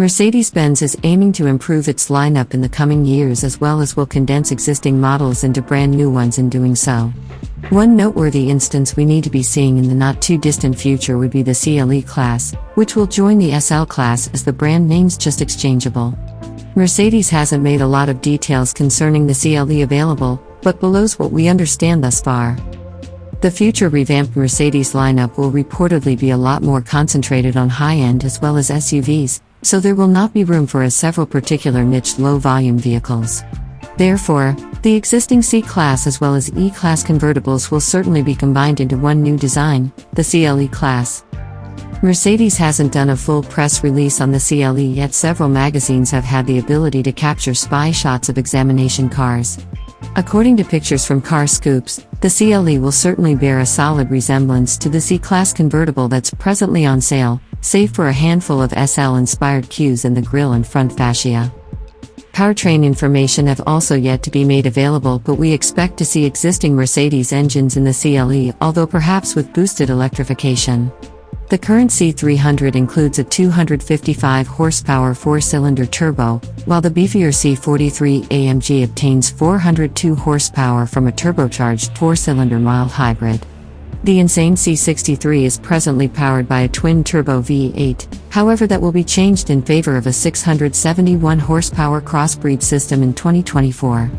Mercedes Benz is aiming to improve its lineup in the coming years as well as will condense existing models into brand new ones in doing so. One noteworthy instance we need to be seeing in the not-too-distant future would be the CLE Class, which will join the SL Class as the brand name's just exchangeable. Mercedes hasn't made a lot of details concerning the CLE available, but below's what we understand thus far. The future revamped Mercedes lineup will reportedly be a lot more concentrated on high-end as well as SUVs, so there will not be room for several particular niche low-volume vehicles. Therefore, the existing C-Class as well as E-Class convertibles will certainly be combined into one new design, the CLE Class. Mercedes hasn't done a full press release on the CLE yet. Several magazines have had the ability to capture spy shots of examination cars. According to pictures from Car Scoops, the CLE will certainly bear a solid resemblance to the C-Class convertible that's presently on sale, save for a handful of SL-inspired cues in the grille and front fascia. Powertrain information have also yet to be made available, but we expect to see existing Mercedes engines in the CLE, although perhaps with boosted electrification. The current C300 includes a 255 horsepower 4-cylinder turbo, while the beefier C43 AMG obtains 402 horsepower from a turbocharged 4-cylinder mild hybrid. The insane C63 is presently powered by a twin-turbo V8, however that will be changed in favor of a 671 horsepower crossbreed system in 2024.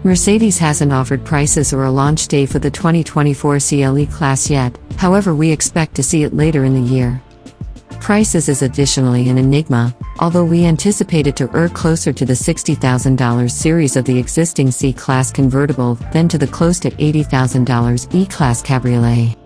Mercedes hasn't offered prices or a launch date for the 2024 CLE Class yet, however we expect to see it later in the year. Prices is additionally an enigma, although we anticipate it to err closer to the $60,000 series of the existing C-Class convertible than to the close to $80,000 E-Class cabriolet.